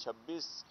26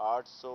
800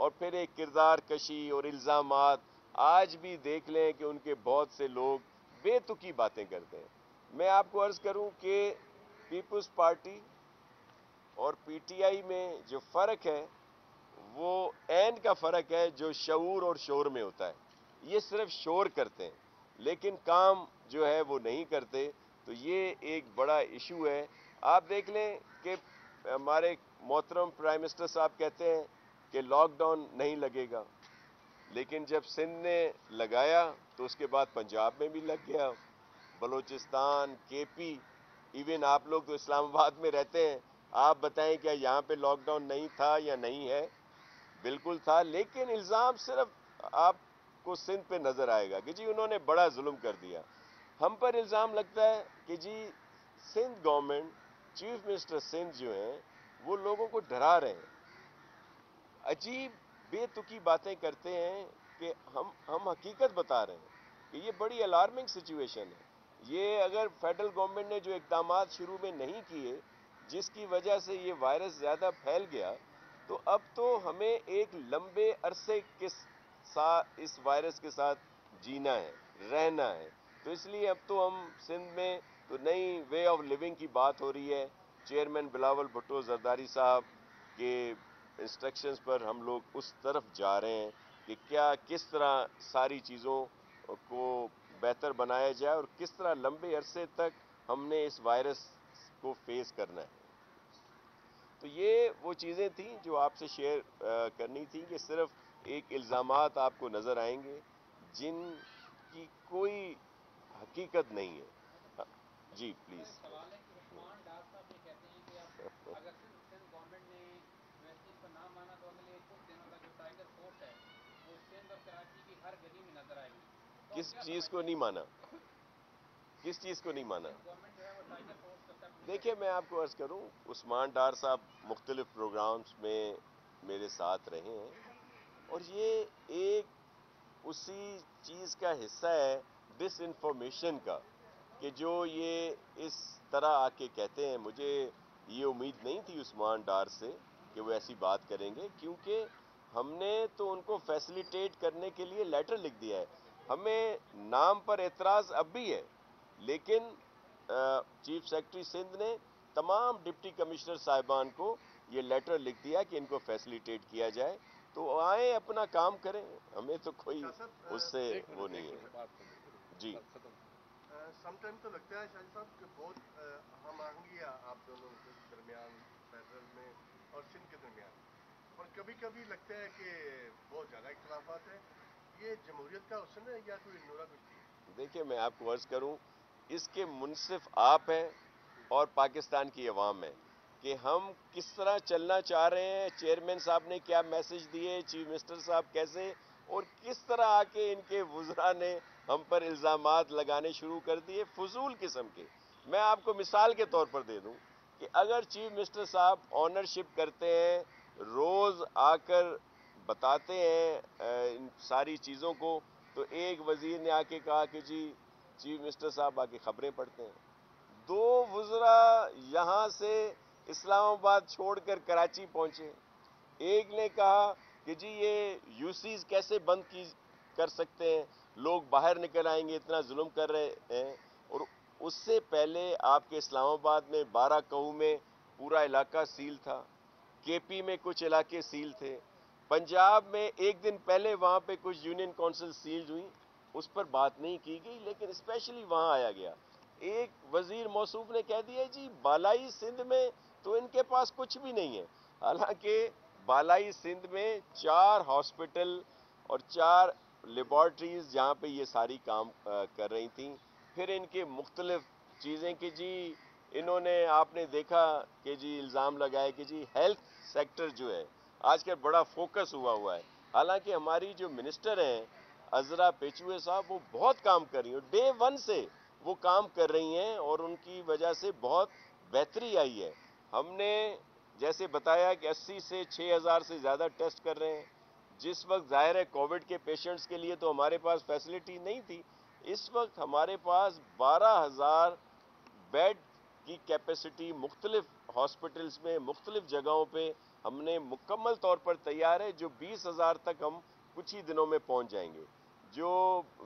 اور پھر ایک کردار کشی اور الزامات. آج بھی دیکھ لیں کہ ان کے بہت سے لوگ بے تکی باتیں کرتے ہیں. میں آپ کو عرض کروں کہ پیپلز پارٹی اور پی ٹی آئی میں جو فرق ہے وہ عین کا فرق ہے جو شعور اور شور میں ہوتا ہے. یہ صرف شور کرتے ہیں لیکن کام جو ہے وہ نہیں کرتے. تو یہ ایک بڑا ایشو ہے. آپ دیکھ لیں کہ ہمارے محترم پرائم منسٹر صاحب کہتے ہیں کہ لاک ڈاؤن نہیں لگے گا، لیکن جب سندھ نے لگایا تو اس کے بعد پنجاب میں بھی لگ گیا، بلوچستان، کے پی، ایون آپ لوگ تو اسلام آباد میں رہتے ہیں، آپ بتائیں کیا یہاں پہ لاک ڈاؤن نہیں تھا یا نہیں ہے؟ بالکل تھا. لیکن الزام صرف آپ کو سندھ پہ نظر آئے گا کہ جی انہوں نے بڑا ظلم کر دیا. ہم پر الزام لگتا ہے کہ جی Sindh government, chief minister Sindh جو ہیں وہ لوگوں کو ڈرا رہے ہیں، عجیب بے تکی باتیں کرتے ہیں کہ ہم حقیقت بتا رہے ہیں کہ یہ بڑی الارمنگ سچویشن ہے. یہ اگر فیڈرل گورنمنٹ نے جو اقدامات شروع میں نہیں کیے جس کی وجہ سے یہ وائرس زیادہ پھیل گیا، تو اب تو ہمیں ایک لمبے عرصے کے ساتھ اس وائرس کے ساتھ جینا ہے، رہنا ہے. تو اس لیے اب تو ہم سندھ میں تو نئی وے آف لیونگ کی بات ہو رہی ہے. چیئرمین بلاول بھٹو زرداری صاحب کے انسٹرکشنز پر ہم لوگ اس طرف جا رہے ہیں کہ کس طرح ساری چیزوں کو بہتر بنایا جائے اور کس طرح لمبے عرصے تک ہم نے اس وائرس کو فیس کرنا ہے. تو یہ وہ چیزیں تھیں جو آپ سے شیئر کرنی تھیں کہ صرف ایک الزامات آپ کو نظر آئیں گے جن کی کوئی حقیقت نہیں ہے. جی پلیز. سوال ہے کہ عثمان ڈار صاحب یہ کہتے ہیں کہ اب اگر سندھ گورنمنٹ نے اس چیز پر نہ مانا تو اگلے کچھ دنوں تک جو ٹائیگر فورس ہے وہ سندھ اور کراچی کی ہر گلی میں نظر آئے گی. تو کس کیا چیز کو سمجھتے نہیں ہیں مانا؟ کس چیز کو نہیں مانا؟ سندھ گورنمنٹ جو ہے وہ ٹائیگر فورس کا اسٹیپ لے دیکھیے رہی میں آپ کو عرض کروں، عثمان ڈار صاحب مختلف پروگرامز میں میرے ساتھ رہے ہیں اور یہ ایک اسی چیز کا حصہ ہے، ڈس انفارمیشن کا، کہ جو یہ اس طرح آ کے کہتے ہیں. مجھے یہ امید نہیں تھی عثمان ڈار سے کہ وہ ایسی بات کریں گے، کیونکہ ہم نے تو ان کو فیسیلیٹیٹ کرنے کے لیے لیٹر لکھ دیا ہے. ہمیں نام پر اعتراض اب بھی ہے، لیکن چیف سیکرٹری سندھ نے تمام ڈپٹی کمشنر صاحبان کو یہ لیٹر لکھ دیا کہ ان کو فیسیلیٹیٹ کیا جائے. تو آئیں اپنا کام کریں، ہمیں تو کوئی اس سے وہ نہیں ہے. جی سم ٹائم تو لگتا ہے شاہد صاحب کہ بہت ہم آہنگی آپ دونوں کے درمیان، فیڈرل میں اور سندھ کے درمیان، اور کبھی کبھی لگتا ہے کہ بہت زیادہ اختلافات ہیں. یہ جمہوریت کا حسن ہے یا کوئی نورا کشتی ہے؟ دیکھیے میں آپ کو عرض کروں، اس کے منصف آپ ہیں اور پاکستان کی عوام ہے کہ ہم کس طرح چلنا چاہ رہے ہیں. چیئرمین صاحب نے کیا میسج دیے، چیف منسٹر صاحب کیسے، اور کس طرح آ کے ان کے وزراء نے ہم پر الزامات لگانے شروع کر دیے فضول قسم کے. میں آپ کو مثال کے طور پر دے دوں کہ اگر چیف منسٹر صاحب آنرشپ کرتے ہیں، روز آ کر بتاتے ہیں ان ساری چیزوں کو، تو ایک وزیر نے آ کے کہا کہ جی چیف منسٹر صاحب آ کے خبریں پڑھتے ہیں. دو وزراء یہاں سے اسلام آباد چھوڑ کر کراچی پہنچے. ایک نے کہا کہ جی یہ یوسیز کیسے بند کر سکتے ہیں، لوگ باہر نکل آئیں گے، اتنا ظلم کر رہے ہیں. اور اس سے پہلے آپ کے اسلام آباد میں 12 کہوں میں پورا علاقہ سیل تھا، کے پی میں کچھ علاقے سیل تھے، پنجاب میں ایک دن پہلے وہاں پہ کچھ یونین کونسل سیل ہوئی، اس پر بات نہیں کی گئی، لیکن اسپیشلی وہاں آیا گیا. ایک وزیر موصوف نے کہہ دیا جی بالائی سندھ میں تو ان کے پاس کچھ بھی نہیں ہے. حالانکہ بالائی سندھ میں 4 ہاسپٹل اور 4 لیبارٹریز جہاں پہ یہ ساری کام کر رہی تھیں. پھر ان کے مختلف چیزیں کہ جی انہوں نے، آپ نے دیکھا کہ جی الزام لگائے کہ جی ہیلتھ سیکٹر جو ہے آج کل بڑا فوکس ہوا ہے. حالانکہ ہماری جو منسٹر ہیں عذرا پیچوے صاحب، وہ بہت کام کر رہی ہیں، ڈے 1 سے وہ کام کر رہی ہیں اور ان کی وجہ سے بہت بہتری آئی ہے. ہم نے جیسے بتایا کہ 80 سے 6,000 سے زیادہ ٹیسٹ کر رہے ہیں. جس وقت ظاہر ہے کووڈ کے پیشنٹس کے لیے تو ہمارے پاس فیسلٹی نہیں تھی، اس وقت ہمارے پاس 12,000 بیڈ کی کیپیسٹی مختلف ہاسپٹلز میں، مختلف جگہوں پہ ہم نے مکمل طور پر تیار ہے. جو 20,000 تک ہم کچھ ہی دنوں میں پہنچ جائیں گے. جو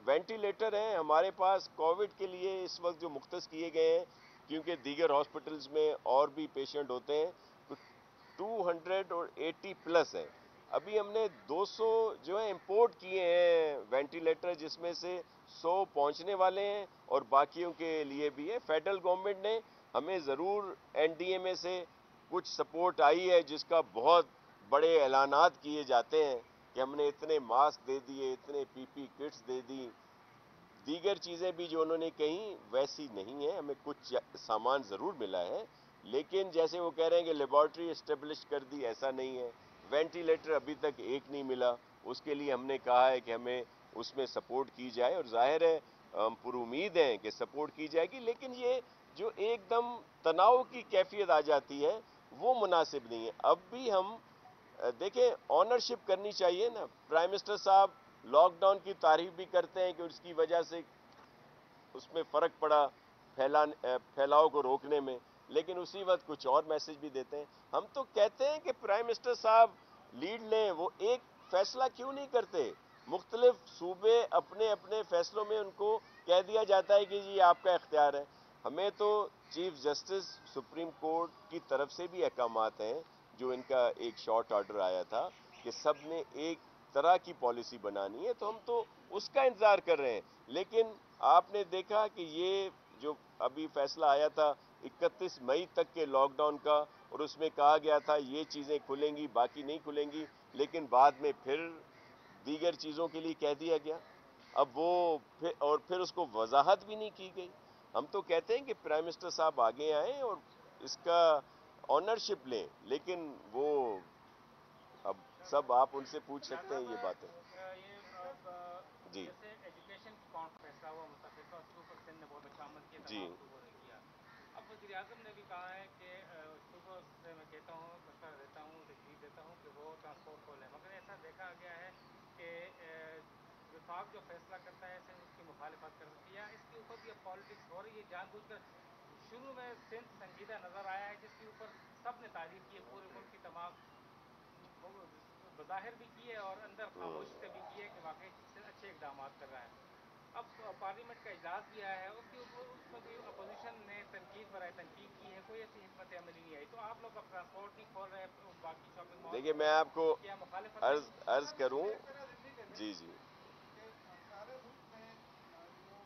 وینٹیلیٹر ہیں ہمارے پاس کووڈ کے لیے اس وقت جو مختص کیے گئے ہیں، کیونکہ دیگر ہاسپٹلز میں اور بھی پیشنٹ ہوتے ہیں، تو 280 پلس ہے. ابھی ہم نے 200 جو ہے امپورٹ کیے ہیں وینٹیلیٹر، جس میں سے 100 پہنچنے والے ہیں اور باقیوں کے لیے بھی ہے. فیڈرل گورنمنٹ نے ہمیں ضرور این ڈی اے میں سے کچھ سپورٹ آئی ہے، جس کا بہت بڑے اعلانات کیے جاتے ہیں کہ ہم نے اتنے ماسک دے دیے، اتنے پی پی کٹس دے دی. دیگر چیزیں بھی جو انہوں نے کہیں ویسی نہیں ہیں. ہمیں کچھ سامان ضرور ملا ہے، لیکن جیسے وہ کہہ رہے ہیں کہ لیبارٹری اسٹیبلش کر دی، ایسا نہیں ہے. وینٹیلیٹر ابھی تک ایک نہیں ملا. اس کے لیے ہم نے کہا ہے کہ ہمیں اس میں سپورٹ کی جائے، اور ظاہر ہے ہم پر امید ہیں کہ سپورٹ کی جائے گی. لیکن یہ جو ایک دم تناؤ کی کیفیت آ جاتی ہے وہ مناسب نہیں ہے. اب بھی ہم دیکھیں آنرشپ کرنی چاہیے نا. پرائم منسٹر صاحب لاک ڈاؤن کی تعریف بھی کرتے ہیں کہ اس کی وجہ سے اس میں فرق پڑا پھیلاؤ کو روکنے میں، لیکن اسی وقت کچھ اور میسج بھی دیتے ہیں. ہم تو کہتے ہیں کہ پرائم منسٹر صاحب لیڈ لیں. وہ ایک فیصلہ کیوں نہیں کرتے؟ مختلف صوبے اپنے اپنے فیصلوں میں ان کو کہہ دیا جاتا ہے کہ جی آپ کا اختیار ہے. ہمیں تو چیف جسٹس سپریم کورٹ کی طرف سے بھی احکامات ہیں، جو ان کا ایک شارٹ آرڈر آیا تھا کہ سب نے ایک طرح کی پالیسی بنانی ہے، تو ہم تو اس کا انتظار کر رہے ہیں. لیکن آپ نے دیکھا کہ یہ جو ابھی فیصلہ آیا تھا 31 مئی تک کے لاک ڈاؤن کا، اور اس میں کہا گیا تھا یہ چیزیں کھلیں گی باقی نہیں کھلیں گی، لیکن بعد میں پھر دیگر چیزوں کے لیے کہہ دیا گیا. اب وہ پھر اس کو وضاحت بھی نہیں کی گئی. ہم تو کہتے ہیں کہ پرائم منسٹر صاحب آگے آئیں اور اس کا آنرشپ لیں، لیکن وہ اب سب آپ ان سے پوچھ سکتے ہیں یہ باتیں. جی جیسے ایجوکیشن کی کون فیصلہ ہوا متفقہ، اس کے اوپر سندھ نے بہت اچھا عمل کیا، جی تمام صوبوں نے کیا. اب وزیر اعظم نے بھی کہا ہے کہ صوبوں سے میں کہتا ہوں، مشورہ دیتا ہوں، تجویز دیتا ہوں کہ وہ ٹرانسپورٹ کھولیں. مگر ایسا دیکھا گیا ہے کہ وفاق جو فیصلہ کرتا ہے سندھ اس کی مخالفت کرتی ہے. اس کے اوپر بھی اب پالیٹکس ہو رہی ہے جان بوجھ کر. شروع میں سندھ سنجیدہ نظر آیا ہے، جس کے اوپر سب نے تعریف کی ہے، پورے ملک کی تمام بظاہر بھی کی ہے اور اندر خاموشی سے بھی کی ہے کہ واقعی اچھے اقدامات کر رہا ہے. اب پارلیمنٹ کا اجلاس بھی آیا ہے، اس کے اوپر اس میں بھی اپوزیشن نے تنقید برائے تنقید کی ہے، کوئی ایسی حکمت عملی نہیں آئی. تو آپ لوگ اب ٹرانسپورٹ نہیں کھول رہے، باقی شاپنگ مال دیکھیے میں آپ کو کیا مخالفت ہے؟ عرض کروں. جی جی سارے ملک میں جو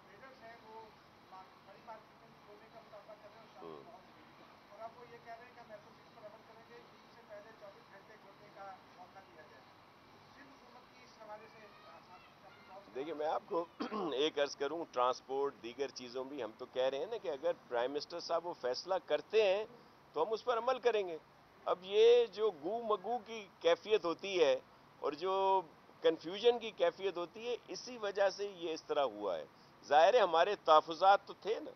ٹریڈرز ہیں وہ بڑی مارکیٹیں کھولنے کا مطالبہ کر رہے ہیں اور شاپنگ مالس بھی. اور اب وہ یہ کہہ رہے ہیں کہ ہم ایس او پیز پر عمل کریں گے، عید سے پہلے 24 گھنٹے کھولنے کا موقع دیا جائے. سندھ حکومت کی اس حوالے سے شاپنگ مالس. دیکھیے میں آپ کو ایک عرض کروں، ٹرانسپورٹ دیگر چیزوں بھی ہم تو کہہ رہے ہیں نا کہ اگر پرائم منسٹر صاحب وہ فیصلہ کرتے ہیں تو ہم اس پر عمل کریں گے. اب یہ جو گو مگو کی کیفیت ہوتی ہے اور جو کنفیوژن کی کیفیت ہوتی ہے، اسی وجہ سے یہ اس طرح ہوا ہے. ظاہر ہے ہمارے تحفظات تو تھے نا.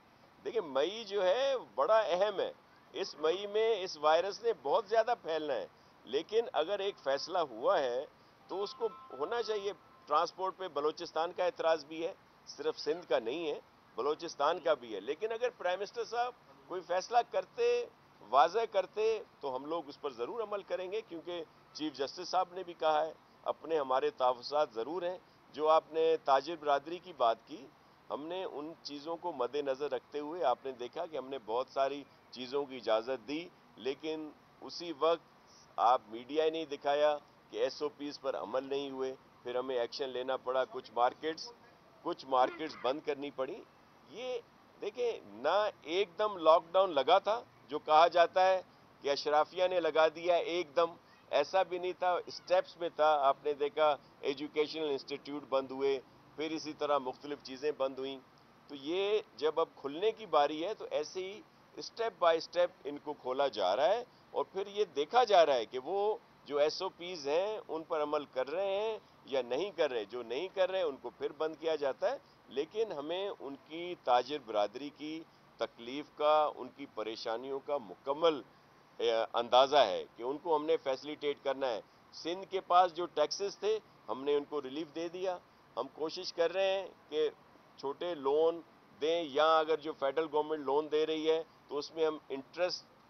دیکھیں مئی جو ہے بڑا اہم ہے. اس مئی میں اس وائرس نے بہت زیادہ پھیلنا ہے، لیکن اگر ایک فیصلہ ہوا ہے تو اس کو ہونا چاہیے. ٹرانسپورٹ پہ بلوچستان کا اعتراض بھی ہے، صرف سندھ کا نہیں ہے، بلوچستان کا بھی ہے. لیکن اگر پرائم منسٹر صاحب کوئی فیصلہ کرتے، واضح کرتے، تو ہم لوگ اس پر ضرور عمل کریں گے، کیونکہ چیف جسٹس صاحب نے بھی کہا ہے اپنے ہمارے تحفظات ضرور ہیں. جو آپ نے تاجر برادری کی بات کی، ہم نے ان چیزوں کو مد نظر رکھتے ہوئے آپ نے دیکھا کہ ہم نے بہت ساری چیزوں کی اجازت دی، لیکن اسی وقت آپ میڈیا ہی نہیں دکھایا کہ ایس او پیز پر عمل نہیں ہوئے. پھر ہمیں ایکشن لینا پڑا، کچھ مارکیٹس بند کرنی پڑی. یہ دیکھیں نہ ایک دم لاک ڈاؤن لگا تھا جو کہا جاتا ہے کہ اشرافیہ نے لگا دیا ایک دم، ایسا بھی نہیں تھا، اسٹیپس میں تھا. آپ نے دیکھا ایجوکیشنل انسٹیٹیوٹ بند ہوئے، پھر اسی طرح مختلف چیزیں بند ہوئیں. تو یہ جب اب کھلنے کی باری ہے تو ایسے ہی اسٹیپ بائی اسٹیپ ان کو کھولا جا رہا ہے، اور پھر یہ دیکھا جا رہا ہے کہ وہ جو ایس او پیز ہیں ان پر عمل کر رہے ہیں یا نہیں کر رہے. جو نہیں کر رہے ان کو پھر بند کیا جاتا ہے. لیکن ہمیں ان کی تاجر برادری کی تکلیف کا، ان کی پریشانیوں کا مکمل اندازہ ہے کہ ان کو ہم نے فیسیلیٹیٹ کرنا ہے. سندھ کے پاس جو ٹیکسز تھے ہم نے ان کو ریلیف دے دیا. ہم کوشش کر رہے ہیں کہ چھوٹے لون دیں، یا اگر جو فیڈرل گورنمنٹ لون دے رہی ہے تو اس میں ہم انٹرسٹ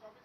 24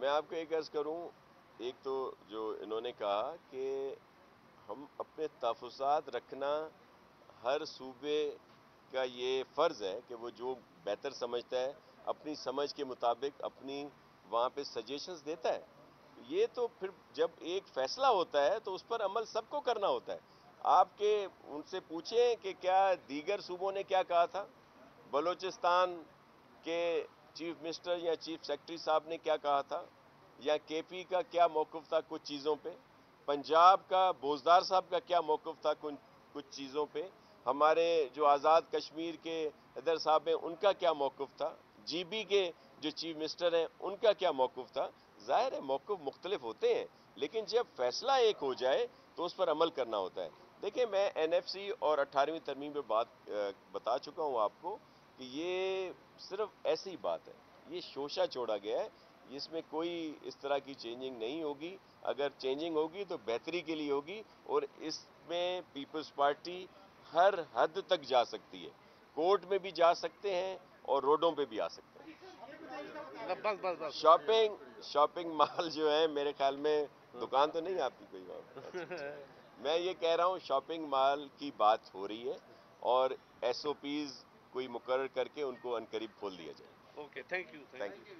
میں آپ کو ایک عرض کروں، ایک تو جو انہوں نے کہا کہ ہم اپنے تحفظات رکھنا ہر صوبے کا یہ فرض ہے کہ وہ جو بہتر سمجھتا ہے اپنی سمجھ کے مطابق اپنی وہاں پہ سجیشنز دیتا ہے. یہ تو پھر جب ایک فیصلہ ہوتا ہے تو اس پر عمل سب کو کرنا ہوتا ہے. آپ کے ان سے پوچھیں کہ کیا دیگر صوبوں نے کیا کہا تھا، بلوچستان کے چیف منسٹر یا چیف سیکرٹری صاحب نے کیا کہا تھا، یا کے پی کا کیا موقف تھا کچھ چیزوں پہ، پنجاب کا بوزدار صاحب کا کیا موقف تھا کچھ چیزوں پہ، ہمارے جو آزاد کشمیر کے حیدر صاحب ہیں ان کا کیا موقف تھا، جی بی کے جو چیف منسٹر ہیں ان کا کیا موقف تھا. ظاہر ہے موقف مختلف ہوتے ہیں، لیکن جب فیصلہ ایک ہو جائے تو اس پر عمل کرنا ہوتا ہے. دیکھیں میں این ایف سی اور 18ویں ترمیم پہ بتا چکا ہوں آپ کو کہ یہ صرف ایسی بات ہے، یہ شوشہ چھوڑا گیا ہے، اس میں کوئی اس طرح کی چینجنگ نہیں ہوگی. اگر چینجنگ ہوگی تو بہتری کے لیے ہوگی، اور اس میں پیپلز پارٹی ہر حد تک جا سکتی ہے، کورٹ میں بھی جا سکتے ہیں اور روڈوں پہ بھی آ سکتے ہیں. بس شاپنگ مال جو ہے میرے خیال میں دکان تو نہیں آپ کی کوئی اور. میں یہ کہہ رہا ہوں شاپنگ مال کی بات ہو رہی ہے اور ایس او پیز کوئی مقرر کر کے ان کو عنقریب کھول دیا جائے. Okay, thank you. Thank you.